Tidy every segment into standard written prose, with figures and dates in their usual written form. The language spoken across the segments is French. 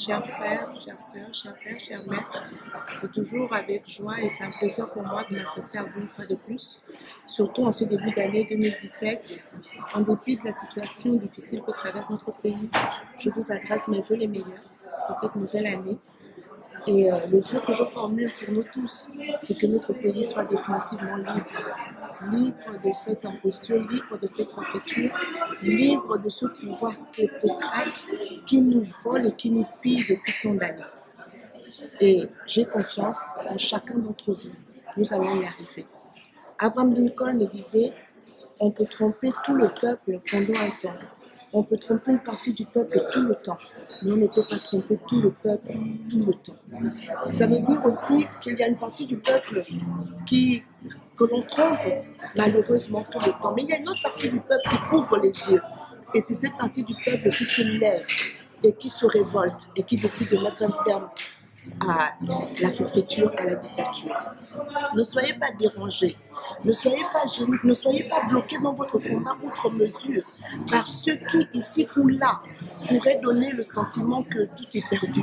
chers frères, chères sœurs, chers pères, chères mères, c'est toujours avec joie et c'est un plaisir pour moi de m'adresser à vous une fois de plus, surtout en ce début d'année 2017. En dépit de la situation difficile que traverse notre pays, je vous adresse mes vœux les meilleurs pour cette nouvelle année. Et le vœu que je formule pour nous tous, c'est que notre pays soit définitivement libre de cette imposture, libre de cette forfaiture, libre de ce pouvoir autocrate qui nous vole et qui nous pille depuis tant d'années. Et j'ai confiance en chacun d'entre vous. Nous allons y arriver. Abraham Lincoln disait, on peut tromper tout le peuple pendant un temps. On peut tromper une partie du peuple tout le temps, mais on ne peut pas tromper tout le peuple tout le temps. Ça veut dire aussi qu'il y a une partie du peuple que l'on trompe malheureusement tout le temps. Mais il y a une autre partie du peuple qui ouvre les yeux. Et c'est cette partie du peuple qui se lève et qui se révolte et qui décide de mettre un terme à la forfaiture, à la dictature. Ne soyez pas dérangés, ne soyez pas gênés, ne soyez pas bloqués dans votre combat outre mesure par ceux qui, ici ou là, pourraient donner le sentiment que tout est perdu.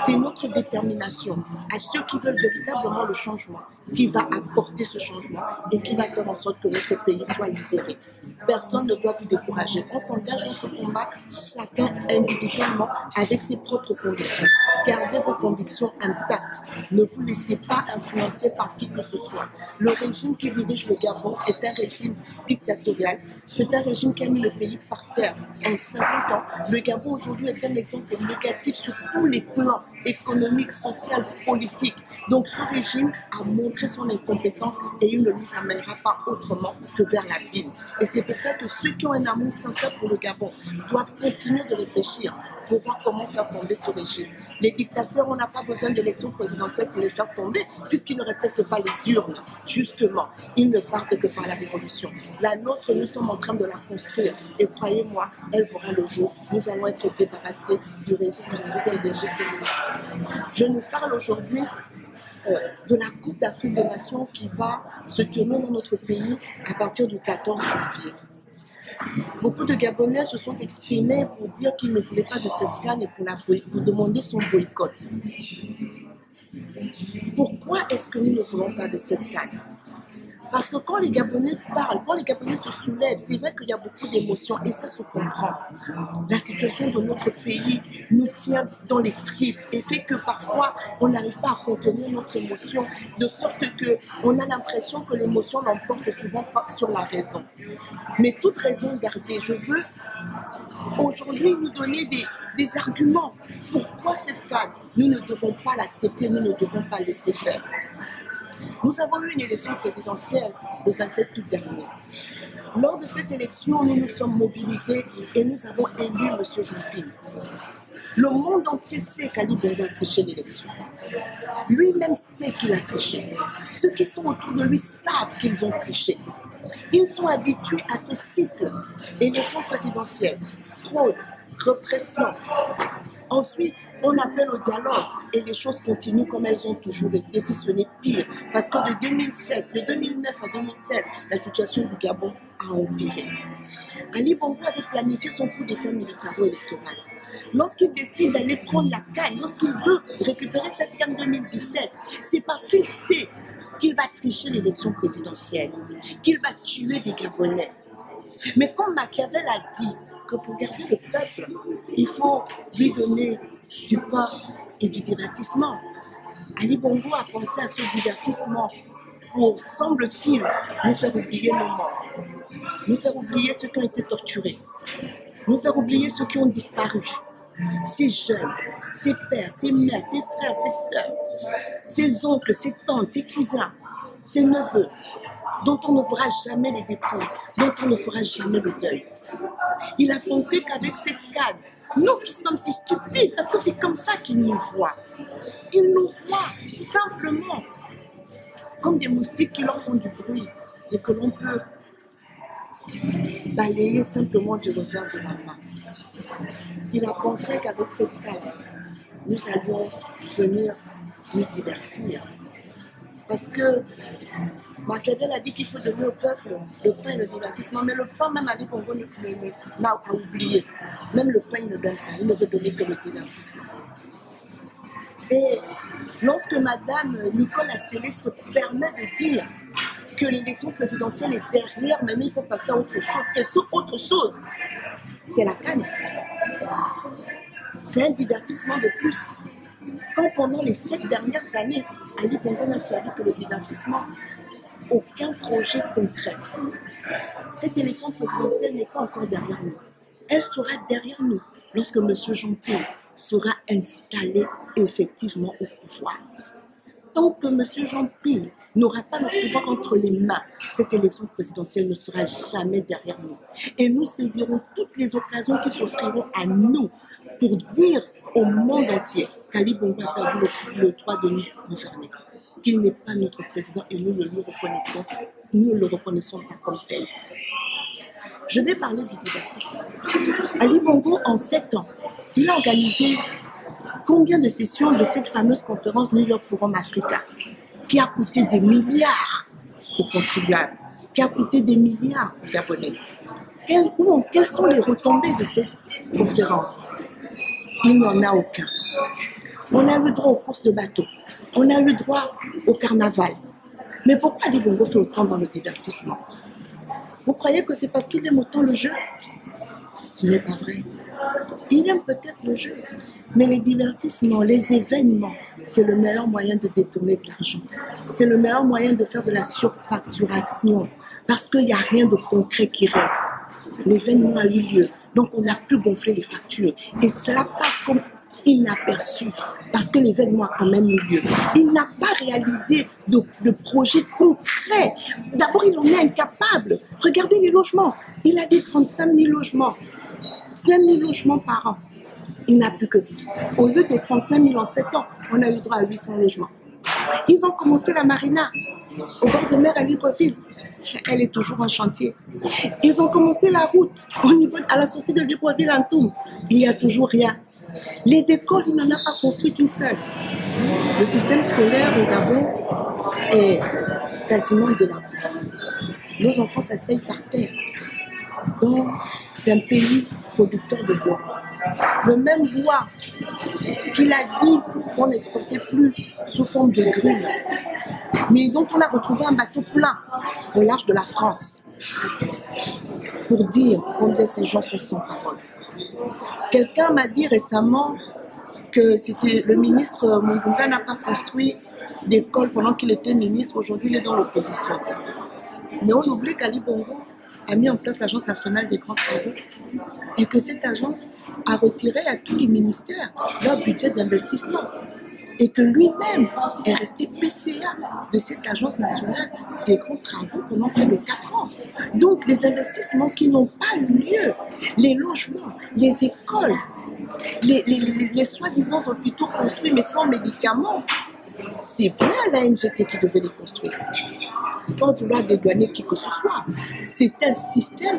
C'est notre détermination à ceux qui veulent véritablement le changement, qui va apporter ce changement et qui va faire en sorte que notre pays soit libéré. Personne ne doit vous décourager. On s'engage dans ce combat, chacun individuellement, avec ses propres convictions. Gardez vos convictions intactes. Ne vous laissez pas influencer par qui que ce soit. Le régime qui dirige le Gabon est un régime dictatorial. C'est un régime qui a mis le pays par terre en 50 ans. Le Gabon aujourd'hui est un exemple négatif sur tous les plans économiques, sociaux, politiques. Donc ce régime a montré son incompétence et il ne nous amènera pas autrement que vers l'abîme. Et c'est pour ça que ceux qui ont un amour sincère pour le Gabon doivent continuer de réfléchir pour voir comment faire tomber ce régime. Les dictateurs, on n'a pas besoin d'élections présidentielles pour les faire tomber, puisqu'ils ne respectent pas les urnes. Justement, ils ne partent que par la révolution. La nôtre, nous sommes en train de la construire. Et croyez-moi, elle verra le jour. Nous allons être débarrassés du système d'Égypte. Je nous parle aujourd'hui de la Coupe d'Afrique des Nations qui va se tenir dans notre pays à partir du 14 janvier. Beaucoup de Gabonais se sont exprimés pour dire qu'ils ne voulaient pas de cette CAN et pour demander son boycott. Pourquoi est-ce que nous ne voulons pas de cette CAN? Parce que quand les Gabonais parlent, quand les Gabonais se soulèvent, c'est vrai qu'il y a beaucoup d'émotions et ça se comprend. La situation de notre pays nous tient dans les tripes et fait que parfois on n'arrive pas à contenir notre émotion, de sorte qu'on a l'impression que l'émotion l'emporte souvent pas sur la raison. Mais toute raison gardée, je veux aujourd'hui nous donner des arguments. Pourquoi cette CAN? Nous ne devons pas l'accepter, nous ne devons pas laisser faire. Nous avons eu une élection présidentielle le 27 août dernier. Lors de cette élection, nous nous sommes mobilisés et nous avons élu M. Juppé. Le monde entier sait qu'Ali Bongo a triché l'élection. Lui-même sait qu'il a triché. Ceux qui sont autour de lui savent qu'ils ont triché. Ils sont habitués à ce cycle. Élection présidentielle, fraude, répression. Ensuite, on appelle au dialogue et les choses continuent comme elles ont toujours été, si ce n'est pire. Parce que de 2009 à 2016, la situation du Gabon a empiré. Ali Bongo avait planifié son coup d'État militaro-électoral. Lorsqu'il décide d'aller prendre la CAN, lorsqu'il veut récupérer cette CAN 2017, c'est parce qu'il sait qu'il va tricher l'élection présidentielle, qu'il va tuer des Gabonais. Mais comme Machiavel a dit, que pour garder le peuple, il faut lui donner du pain et du divertissement. Ali Bongo a pensé à ce divertissement pour, semble-t-il, nous faire oublier nos morts, nous faire oublier ceux qui ont été torturés, nous faire oublier ceux qui ont disparu, ces jeunes, ces pères, ces mères, ces frères, ces sœurs, ces oncles, ces tantes, ces cousins, ces neveux, dont on ne fera jamais les dépouilles, dont on ne fera jamais le deuil. Il a pensé qu'avec cette CAN, nous qui sommes si stupides, parce que c'est comme ça qu'il nous voit. Il nous voit simplement comme des moustiques qui leur font du bruit et que l'on peut balayer simplement du revers de la main. Il a pensé qu'avec cette CAN, nous allions venir nous divertir. Parce que Machiavel a dit qu'il faut donner au peuple le pain et le divertissement, mais le pain, même Ali Bongo n'a oublié. Même le pain, il ne donne pas, il ne veut donner que le divertissement. Et lorsque Madame Nicole Assélé se permet de dire que l'élection présidentielle est derrière, maintenant il faut passer à autre chose, et ce autre chose, c'est la CAN. C'est un divertissement de plus. Quand pendant les 7 dernières années, Ali Bongo n'a servi que le divertissement, aucun projet concret. Cette élection présidentielle n'est pas encore derrière nous. Elle sera derrière nous lorsque M. Jean-Paul sera installé effectivement au pouvoir. Tant que M. Jean-Paul n'aura pas le pouvoir entre les mains, cette élection présidentielle ne sera jamais derrière nous. Et nous saisirons toutes les occasions qui s'offriront à nous pour dire au monde entier qu'Ali Bongo a perdu le droit de nous gouverner, qu'il n'est pas notre président et nous ne le reconnaissons pas comme tel. Je vais parler du divertissement. Ali Bongo, en 7 ans, il a organisé combien de sessions de cette fameuse conférence New York Forum Africa, qui a coûté des milliards aux contribuables, qui a coûté des milliards aux Gabonais. Quelles sont les retombées de cette conférence? Il n'y en a aucun. On a le droit aux courses de bateaux, on a le droit au carnaval. Mais pourquoi Ali Bongo fait autant dans le divertissement? Vous croyez que c'est parce qu'il aime autant le jeu? Ce n'est pas vrai. Il aime peut-être le jeu, mais les divertissements, les événements, c'est le meilleur moyen de détourner de l'argent. C'est le meilleur moyen de faire de la surfacturation, parce qu'il n'y a rien de concret qui reste. L'événement a eu lieu, donc on a pu gonfler les factures. Et cela passe comme inaperçu, parce que l'événement a quand même eu lieu. Il n'a pas réalisé de projet concret. D'abord, il en est incapable. Regardez les logements. Il a dit 35 000 logements. 5 000 logements par an. Il n'a plus que au lieu de 35 000 en 7 ans, on a eu droit à 800 logements. Ils ont commencé la marina au bord de mer à Libreville. Elle est toujours en chantier. Ils ont commencé la route à la sortie de Libreville en Toum. Il n'y a toujours rien. Les écoles, il n'en a pas construit une seule. Le système scolaire au Gabon est quasiment délabré. Nos enfants s'asseyent par terre dans un pays producteur de bois. Le même bois qu'il a dit qu'on n'exportait plus sous forme de grumes. Mais donc on a retrouvé un bateau plein au large de la France pour dire combien ces gens sont sans parole. Quelqu'un m'a dit récemment que c'était le ministre Mungunga n'a pas construit d'école pendant qu'il était ministre. Aujourd'hui, il est dans l'opposition. Mais on oublie qu'Ali Bongo a mis en place l'Agence nationale des grands travaux et que cette agence a retiré à tous les ministères leur budget d'investissement et que lui-même est resté PCA de cette Agence nationale des grands travaux pendant près de 4 ans. Donc les investissements qui n'ont pas eu lieu, les logements, les écoles, les soi-disant hôpitaux construits mais sans médicaments, c'est bien la NGT qui devait les construire, sans vouloir dédouaner qui que ce soit. C'est un système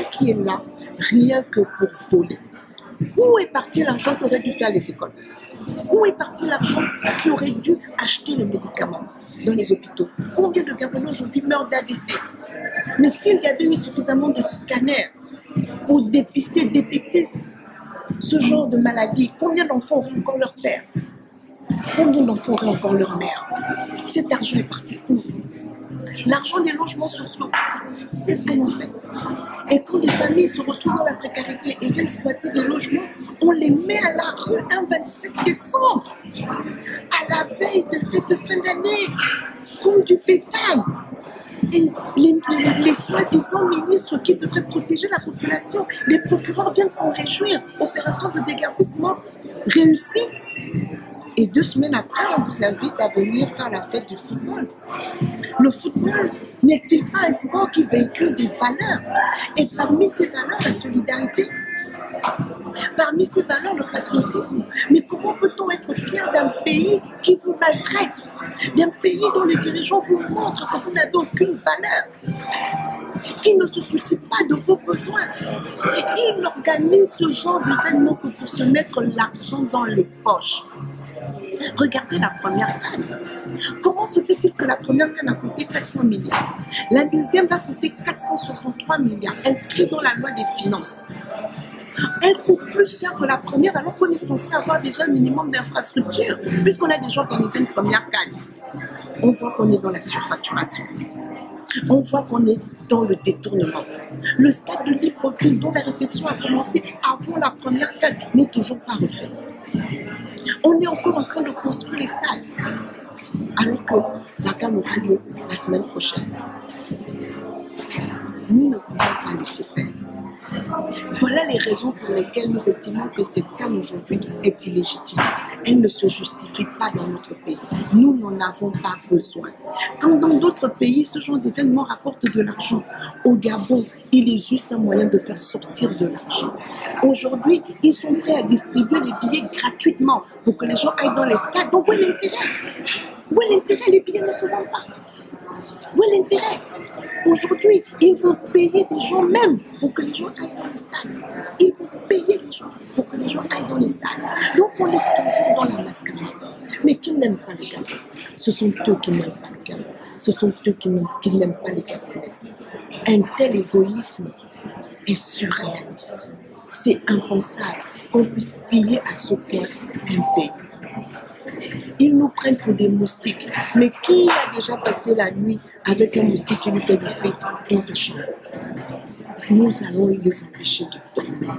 qui est là, rien que pour voler. Où est parti l'argent qui aurait dû faire les écoles? Où est parti l'argent qui aurait dû acheter les médicaments dans les hôpitaux? Combien de Gabonais aujourd'hui meurent d'AVC? Mais s'il y avait eu suffisamment de scanners pour dépister, détecter ce genre de maladie, combien d'enfants auraient encore leur père? Combien d'enfants auraient encore leur mère? Cet argent est parti où? L'argent des logements sociaux, c'est ce que l'on fait. Et quand des familles se retrouvent dans la précarité et viennent squatter des logements, on les met à la rue un 27 décembre, à la veille de fête de fin d'année, comme du bétail. Et les soi-disant ministres qui devraient protéger la population, les procureurs viennent s'en réjouir. Opération de déguerpissement réussie. Et 2 semaines après, on vous invite à venir faire la fête du football. Le football n'est-il pas un sport qui véhicule des valeurs? Et parmi ces valeurs, la solidarité. Parmi ces valeurs, le patriotisme. Mais comment peut-on être fier d'un pays qui vous maltraite? D'un pays dont les dirigeants vous montrent que vous n'avez aucune valeur, qui ne se soucie pas de vos besoins. Il organise ce genre d'événement que pour se mettre l'argent dans les poches. Regardez la première canne. Comment se fait-il que la première canne a coûté 400 milliards? La deuxième va coûter 463 milliards, inscrit dans la loi des finances. Elle coûte plus cher que la première alors qu'on est censé avoir déjà un minimum d'infrastructures puisqu'on a déjà organisé une première CAN. On voit qu'on est dans la surfacturation. On voit qu'on est dans le détournement. Le stade de Libreville, dont la réflexion a commencé avant la première CAN, n'est toujours pas refait. On est encore en train de construire les stades, alors que la CAN aura lieu la semaine prochaine. Nous ne pouvons pas laisser faire. Voilà les raisons pour lesquelles nous estimons que cette CAN aujourd'hui est illégitime. Elle ne se justifie pas dans notre pays. Nous n'en avons pas besoin. Quand dans d'autres pays, ce genre d'événement rapporte de l'argent, au Gabon, il est juste un moyen de faire sortir de l'argent. Aujourd'hui, ils sont prêts à distribuer les billets gratuitement pour que les gens aillent dans les stades. Donc où est l'intérêt? Où est l'intérêt? Les billets ne se vendent pas. Où est l'intérêt? Aujourd'hui, ils vont payer des gens même pour que les gens aillent dans les stades. Ils vont payer les gens pour que les gens aillent dans les stades. Donc on est toujours dans la mascarade. Mais qui n'aiment pas le Gabon? Ce sont eux qui n'aiment pas le Gabon. Ce sont eux qui n'aiment pas les Gabonais. Un tel égoïsme est surréaliste. C'est impensable qu'on puisse piller à ce point un pays. Ils nous prennent pour des moustiques. Mais qui a déjà passé la nuit avec un moustique qui lui fait du bruit dans sa chambre? Nous allons les empêcher de dormir.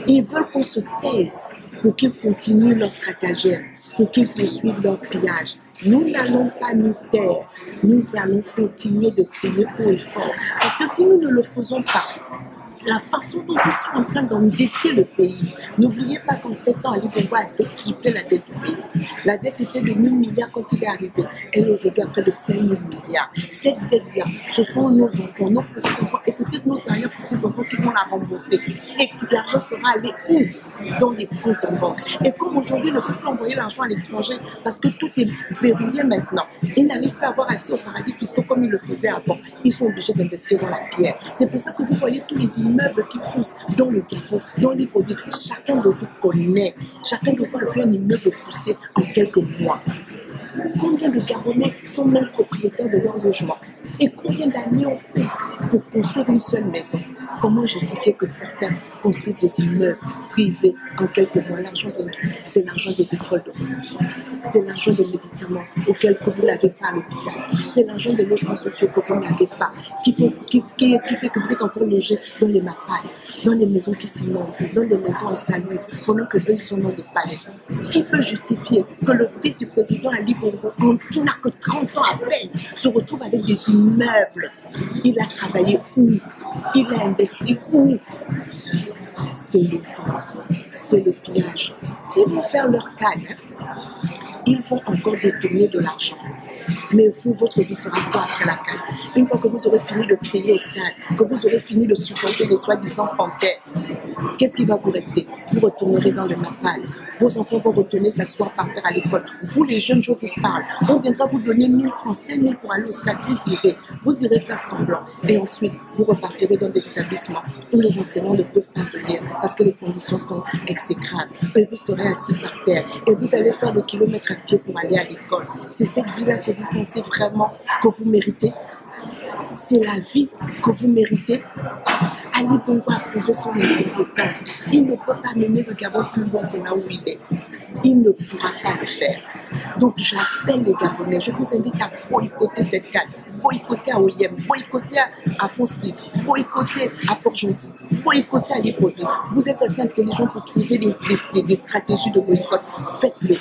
Ils veulent qu'on se taise pour qu'ils continuent leur stratagème, pour qu'ils poursuivent leur pillage. Nous n'allons pas nous taire. Nous allons continuer de crier haut et fort. Parce que si nous ne le faisons pas, la façon dont ils sont en train d'endetter le pays. N'oubliez pas qu'en 7 ans, Ali Bongo a fait tripler la dette du pays. La dette était de 1000 milliards quand il est arrivé. Elle est aujourd'hui à près de 5000 milliards. Cette dette-là, ce sont nos enfants, nos petits-enfants et peut-être nos arrière-petits-enfants qui vont la rembourser. Et l'argent sera allé où? Dans des comptes en banque. Et comme aujourd'hui, ils ne peuvent pas envoyer l'argent à l'étranger parce que tout est verrouillé maintenant. Ils n'arrivent pas à avoir accès aux paradis fiscaux comme ils le faisaient avant. Ils sont obligés d'investir dans la pierre. C'est pour ça que vous voyez tous les immeubles qui poussent dans le Gabon, dans Libreville. Chacun de vous connaît. Chacun de vous a vu un immeuble pousser en quelques mois. Combien de Gabonais sont même propriétaires de leur logement? Et combien d'années on fait pour construire une seule maison? Comment justifier que certains construisent des immeubles privés en quelques mois? L'argent vendu, c'est l'argent des écoles de vos enfants. C'est l'argent des médicaments auxquels que vous n'avez pas à l'hôpital. C'est l'argent des logements sociaux que vous n'avez pas, qui fait que vous êtes encore logés dans les mapailles, dans les maisons qui s'inondent, dans des maisons insalubres, pendant que eux, ils sont dans des palais. Qui peut justifier que le fils du président Ali Bongo, qui n'a que 30 ans à peine, se retrouve avec des immeubles? Il a travaillé où? Il a investi où? C'est le vent, c'est le pillage. Ils vont faire leur canne. Ils vont encore détourner de l'argent. Mais vous, votre vie sera quoi après la canne? Une fois que vous aurez fini de crier au stade, que vous aurez fini de supporter les soi-disant panthères, qu'est-ce qui va vous rester? Vous retournerez dans le Mapal. Vos enfants vont retourner s'asseoir par terre à l'école. Vous, les jeunes, je vous parle. On viendra vous donner 1000 francs, 5000 pour aller au stade. Vous irez faire semblant. Et ensuite, vous repartirez dans des établissements où les enseignants ne peuvent pas venir parce que les conditions sont exécrables. Et vous serez assis par terre. Et vous allez faire des kilomètres à pied pour aller à l'école. C'est cette vie-là que vous pensez vraiment que vous méritez? C'est la vie que vous méritez? Ali Bongo a prouvé son incompétence. Il ne peut pas mener le Gabon plus loin que là où il est. Il ne pourra pas le faire. Donc j'appelle les Gabonais, je vous invite à boycotter cette canne, boycotter à Oyem, boycotter à France-Ville, boycotter à Port-Gentil, boycotter à Libreville. Vous êtes assez intelligent pour trouver des stratégies de boycott. Faites-le.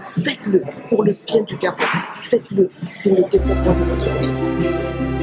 Faites-le pour le bien du Gabon. Faites-le pour le développement de notre pays.